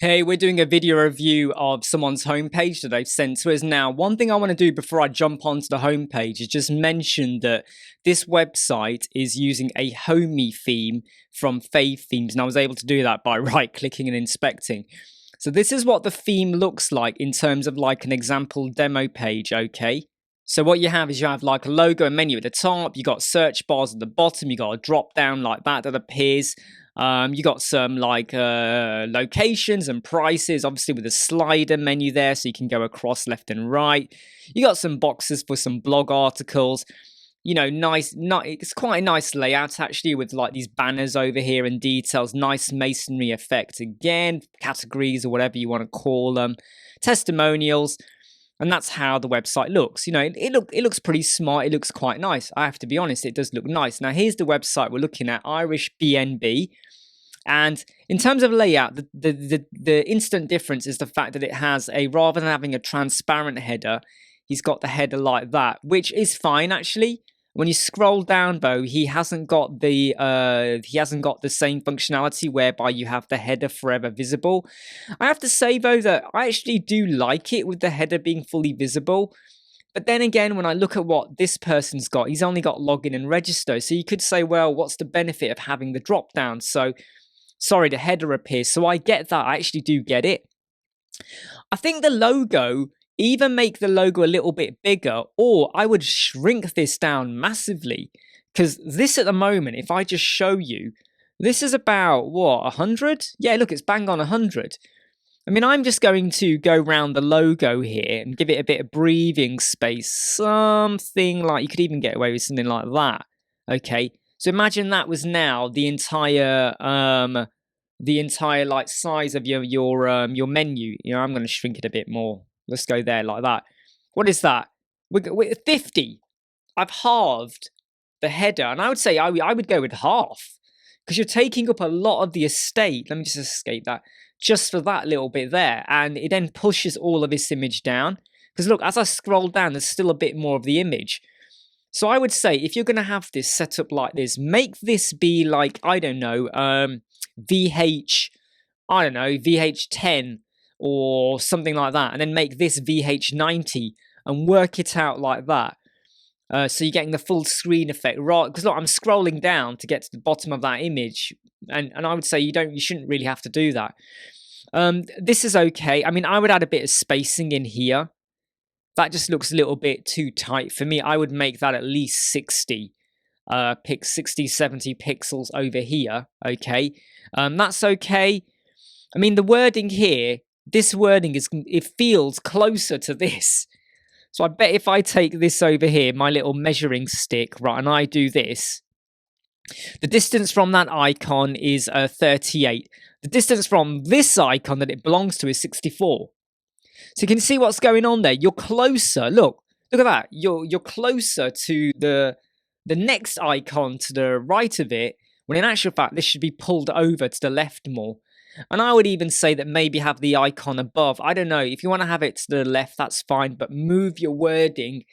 Hey, we're doing a video review of someone's homepage that they've sent to us. Now, one thing I want to do before I jump onto the homepage is just mention that this website is using a homey theme from Fave Themes, and I was able to do that by right-clicking and inspecting. So this is what the theme looks like in terms of like an example demo page, okay? So what you have is you have like a logo and menu at the top, you got search bars at the bottom, you got a drop down like that appears. You got some like locations and prices, obviously with a slider menu there, so you can go across left and right. You got some boxes for some blog articles. You know, it's quite a nice layout actually, with like these banners over here and details. Nice masonry effect again, categories or whatever you want to call them, testimonials. And that's how the website looks. You know, it looks pretty smart. It looks quite nice. I have to be honest, it does look nice. Now, here's the website we're looking at, Irish BnB. And in terms of layout, the instant difference is the fact that it has a, rather than having a transparent header, he's got the header like that, which is fine actually. When you scroll down though, he hasn't got the same functionality whereby you have the header forever visible. I have to say though that I actually do like it with the header being fully visible. But then again, when I look at what this person's got, he's only got login and register. So you could say, well, what's the benefit of having the drop down? So, sorry, the header appears. So I get that. I actually do get it. I think the logo, either make the logo a little bit bigger, or I would shrink this down massively. Because this at the moment, if I just show you, this is about, what, 100? Yeah, look, it's bang on 100. I mean, I'm just going to go around the logo here and give it a bit of breathing space. Something like, you could even get away with something like that. Okay, so imagine that was now the entire like size of your menu. You know, I'm going to shrink it a bit more. Let's go there like that. What is that? We're 50. I've halved the header, and I would say I would go with half, because you're taking up a lot of the estate. Let me just escape that. Just for that little bit there, and it then pushes all of this image down. Because look, as I scroll down, there's still a bit more of the image. So I would say, if you're going to have this set up like this, make this be like, I don't know, VH10 or something like that, and then make this VH90 and work it out like that. So you're getting the full screen effect, right? Because look, I'm scrolling down to get to the bottom of that image, and I would say you shouldn't really have to do that. This is okay. I mean, I would add a bit of spacing in here. That just looks a little bit too tight for me. I would make that at least 60, 70 pixels over here. Okay, that's okay. I mean, the wording here, this wording it feels closer to this. So I bet if I take this over here, my little measuring stick, right, and I do this, the distance from that icon is 38. The distance from this icon that it belongs to is 64. So you can see what's going on there. You're closer. Look at that. You're closer to the next icon to the right of it, when in actual fact this should be pulled over to the left more. And I would even say that maybe have the icon above. I don't know. If you want to have it to the left, that's fine. But move your wording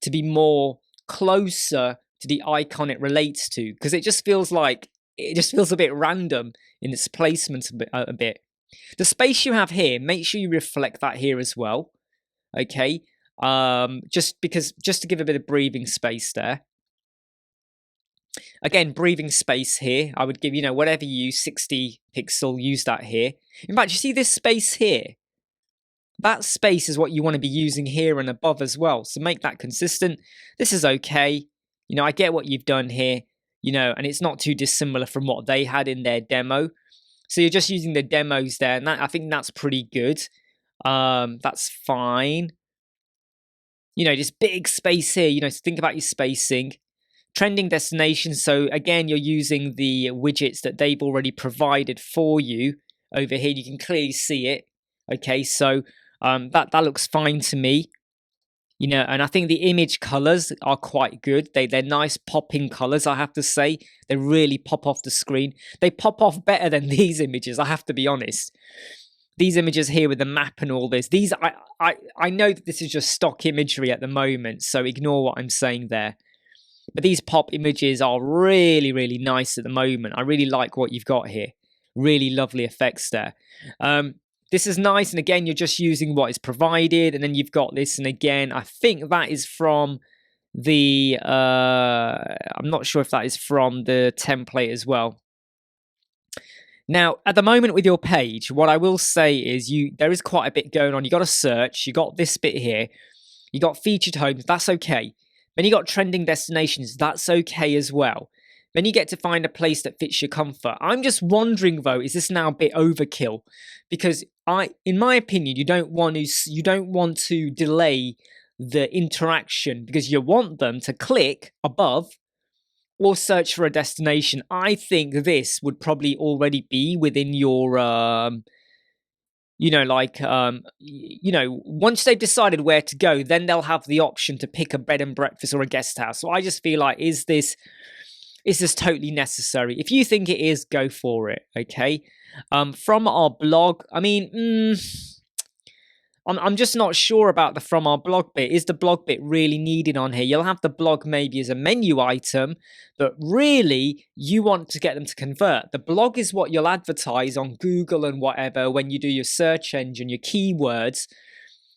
to be more closer to the icon it relates to. Because it just feels a bit random in its placement a bit. The space you have here, make sure you reflect that here as well. Okay. Just to give a bit of breathing space there. Again, breathing space here. I would give, whatever you use, 60 pixel, use that here. In fact, you see this space here? That space is what you want to be using here and above as well. So make that consistent. This is okay. I get what you've done here, and it's not too dissimilar from what they had in their demo. So you're just using the demos there, and I think that's pretty good. That's fine. This big space here, think about your spacing. Trending destinations, so again, you're using the widgets that they've already provided for you over here. You can clearly see it. Okay, so that looks fine to me. And I think the image colors are quite good. They're nice popping colors, I have to say. They really pop off the screen. They pop off better than these images, I have to be honest. These images here with the map and all this, I know that this is just stock imagery at the moment, so ignore what I'm saying there. But these pop images are really, really nice at the moment. I really like what you've got here. really lovely effects there. This is nice, and again, you're just using what is provided, and then you've got this, and again, I think that is from the, I'm not sure if that is from the template as well. Now, at the moment with your page, what I will say is there is quite a bit going on. You got a search, you got this bit here, you got featured homes, that's okay. Then you got trending destinations, that's okay as well. Then you get to find a place that fits your comfort. I'm just wondering though, is this now a bit overkill? Because in my opinion, you don't want to delay the interaction because you want them to click above or search for a destination. I think this would probably already be within your once they've decided where to go, then they'll have the option to pick a bed and breakfast or a guest house. So I just feel like, is this totally necessary? If you think it is, go for it, okay? From our blog, I mean, I'm just not sure about the from our blog bit. Is the blog bit really needed on here? You'll have the blog maybe as a menu item, but really you want to get them to convert. The blog is what you'll advertise on Google and whatever when you do your search engine, your keywords,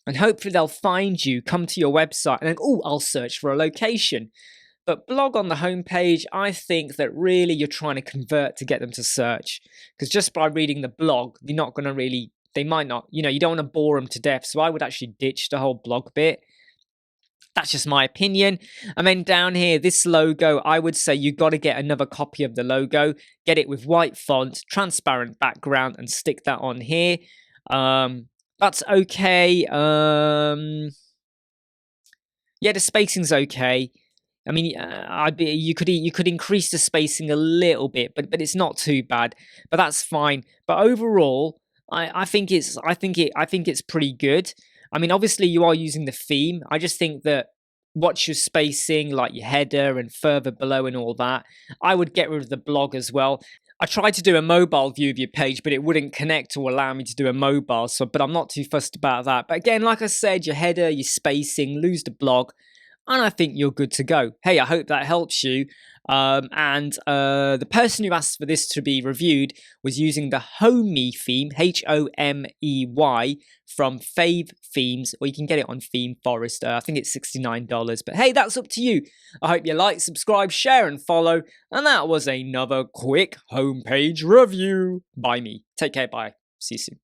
and hopefully they'll find you, come to your website and then, oh, I'll search for a location. But blog on the homepage, I think that really you're trying to convert to get them to search. Because just by reading the blog, you're not going to really, they might not, you don't want to bore them to death. So I would actually ditch the whole blog bit. That's just my opinion. And then down here, this logo, I would say you got to get another copy of the logo. Get it with white font, transparent background, and stick that on here. That's okay. Yeah, the spacing's okay. I mean, you could increase the spacing a little bit, but it's not too bad. But that's fine. But overall, I think it's pretty good. I mean, obviously you are using the theme. I just think that watch your spacing, like your header and further below and all that. I would get rid of the blog as well. I tried to do a mobile view of your page, but it wouldn't connect to allow me to do a mobile. But I'm not too fussed about that. But again, like I said, your header, your spacing, lose the blog, and I think you're good to go. Hey, I hope that helps you. The person who asked for this to be reviewed was using the Homey theme, Homey, from Fave Themes, or you can get it on Theme Forest. I think it's $69. But hey, that's up to you. I hope you like, subscribe, share, and follow. And that was another quick homepage review by me. Take care, bye. See you soon.